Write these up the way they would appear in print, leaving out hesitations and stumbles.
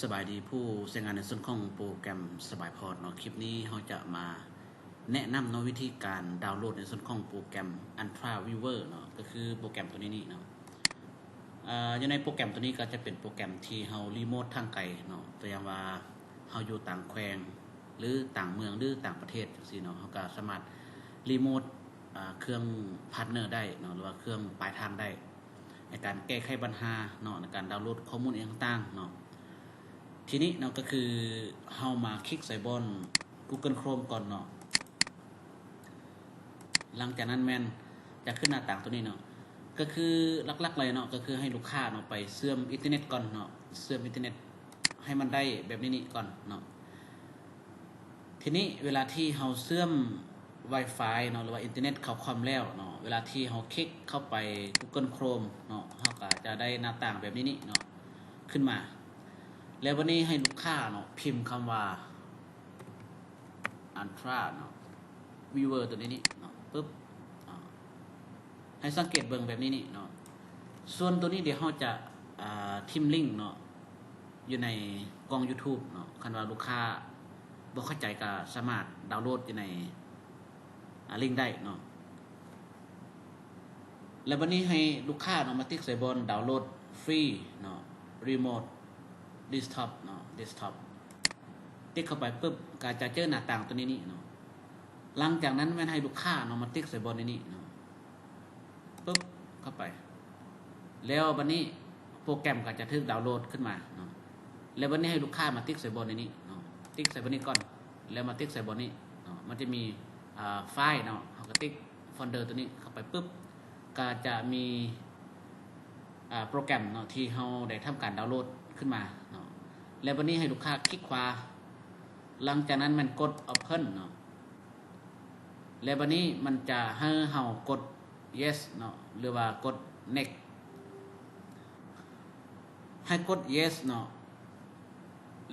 สบายดีผู้ใช้งานในส่วนของโปรแกรมสบายพอร์ตเนาะคลิปนี้เราจะมาแนะนำเนาะวิธีการดาวน์โหลดในส่วนของโปรแกรม Ultra Viewer เนาะก็คือโปรแกรมตัวนี้เนาะอยู่ในโปรแกรมตัวนี้ก็จะเป็นโปรแกรมที่เรารีโมททางไกลเนาะตัวอย่างว่าเราอยู่ต่างแขวงหรือต่างเมืองหรือต่างประเทศจังซี่เนาะเราก็สามารถรีโมทเครื่องพาร์ทเนอร์ได้เนาะหรือว่าเครื่องปลายทางได้ในการแก้ไขปัญหาเนาะในการดาวน์โหลดข้อมูลต่างๆเนาะทีนี้เนาะก็คือเฮามาคลิกใส่บน Google Chrome ก่อนเนาะหลังจากนั้นแม่นจะขึ้นหน้าต่างตัวนี้เนาะก็คือหลักๆเลยเนาะก็คือให้ลูกค้าเนาะไปเชื่อมอินเทอร์เน็ตก่อนเนาะเชื่อมอินเทอร์เน็ตให้มันได้แบบนี้ก่อนเนาะทีนี้เวลาที่เฮาเชื่อม Wi-Fi เนาะหรือว่าอินเทอร์เน็ตเข้าคอมแล้วเนาะเวลาที่เฮาคลิกเข้าไป Google Chrome เนาะเฮาก็จะได้หน้าต่างแบบนี้เนาะขึ้นมาแล้ววันนี้ให้ลูกค้าเนาะพิมพ์คำว่า Ultra เนาะ Viewer ตัวนี้เนาะปึ๊บให้สังเกตเบิ่งแบบนี้เนาะส่วนตัวนี้เดี๋ยวเราจะทิมลิงก์เนาะอยู่ในกล้อง YouTube เนาะคันว่าลูกค้าบ่เข้าใจก็สามารถดาวน์โหลดอยู่ในลิงก์ได้เนาะแล้ววันนี้ให้ลูกค้าเนาะมาติ๊กใส่บนดาวน์โหลดฟรีเนาะรีโมทdesktop เนาะ desktop ติ๊กเข้าไปปุ๊บก็จะเจอหน้าต่างตัวนี้เนาะหลังจากนั้นแม่นให้ลูกค้าเนาะมาติ๊กใส่บนนี้เนาะปุ๊บเข้าไปแล้วบัดนี้โปรแกรมก็จะถึกดาวน์โหลดขึ้นมาเนาะแล้วบัดนี้ให้ลูกค้ามาติ๊กใส่บนนี้เนาะติ๊กใส่บนนี้ก่อนแล้วมาติ๊กใส่บนนี้เนาะมันจะมีไฟล์เนาะเฮาก็ติ๊กโฟลเดอร์ตัวนี้เข้าไปปุ๊บก็จะมีโปรแกรมเนาะที่เฮาได้ทำการดาวน์โหลดขึ้นมาเนาะแล้ววันนี้ให้ลูกค้าคลิกขวาหลังจากนั้นมันกด Open เนาะแล้ววันนี้มันจะให้เฮากด Yes เนาะหรือว่ากด Next ให้กด Yes เนาะ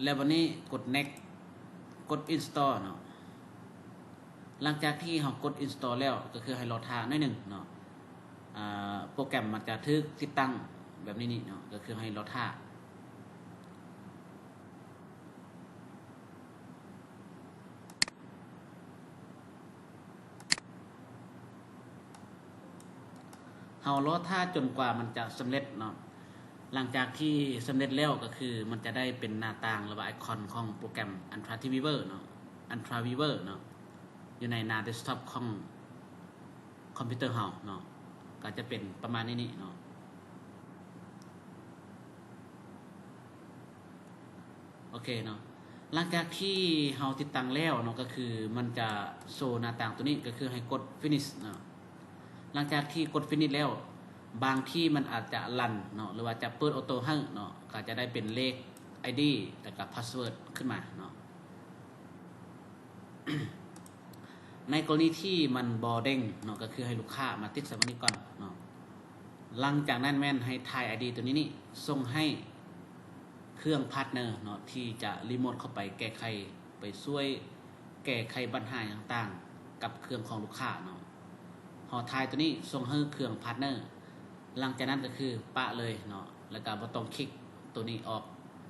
แล้ววันนี้กด Next กด Install เนาะหลังจากที่เฮากด Install แล้วก็คือให้รอท่าหน่อยนึงเนาะโปรแกรมมันจะถึกติดตั้งแบบนี้เนาะก็คือให้รอท่าเฮารอท่าจนกว่ามันจะสำเร็จเนาะหลังจากที่สำเร็จแล้วก็คือมันจะได้เป็นหน้าต่างหรือว่าไอคอนของโปรแกรม Ultra Viewer เนาะ Ultra Viewer เนาะอยู่ในหน้าเดสก์ท็อปของคอมพิวเตอร์เฮาเนาะก็จะเป็นประมาณนี้เนาะโอเคเนาะหลังจากที่เฮาติดตั้งแล้วเนาะก็คือมันจะโชว์หน้าต่างตัวนี้ก็คือให้กด Finish เนาะหลังจากที่กด Finish แล้วบางที่มันอาจจะรันเนาะหรือว่าจะเปิดออโต้ให้เนาะก็จะได้เป็นเลข ID แล้วก็ Password ขึ้นมาเนาะ ในกรณีที่มันบอเด้งเนาะก็คือให้ลูกค้ามาติ๊กใส่วันนี้ก่อนเนาะหลังจากนั้นแม่นให้ทาย ID ตัวนี้ส่งให้เครื่องพาร์ทเนอร์เนาะที่จะรีโมทเข้าไปแก้ไขไปช่วยแก้ไขปัญหาต่างๆกับเครื่องของลูกค้าเนาะหอทายตัวนี้ส่งให้เครื่องพาร์ทเนอร์หลังจากนั้นก็คือปะเลยเนาะแล้วก็บ่ต้องคลิกตัวนี้ออก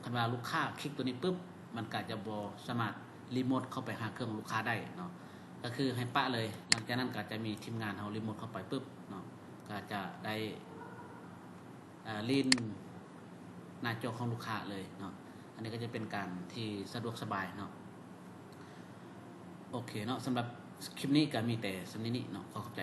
คันว่าลูกค้าคลิกตัวนี้ปุ๊บมันก็จะบ่สามารถรีโมทเข้าไปหาเครื่องลูกค้าได้เนาะก็คือให้ปะเลยหลังจากนั้นก็จะมีทีมงานเฮารีโมทเข้าไปปุ๊บเนาะก็จะได้ลินหน้าจอของลูกค้าเลยเนาะอันนี้ก็จะเป็นการที่สะดวกสบายเนาะโอเคเนาะสำหรับคลิปนี้ก็มีแต่สำนี้เนาะขอขอบใจ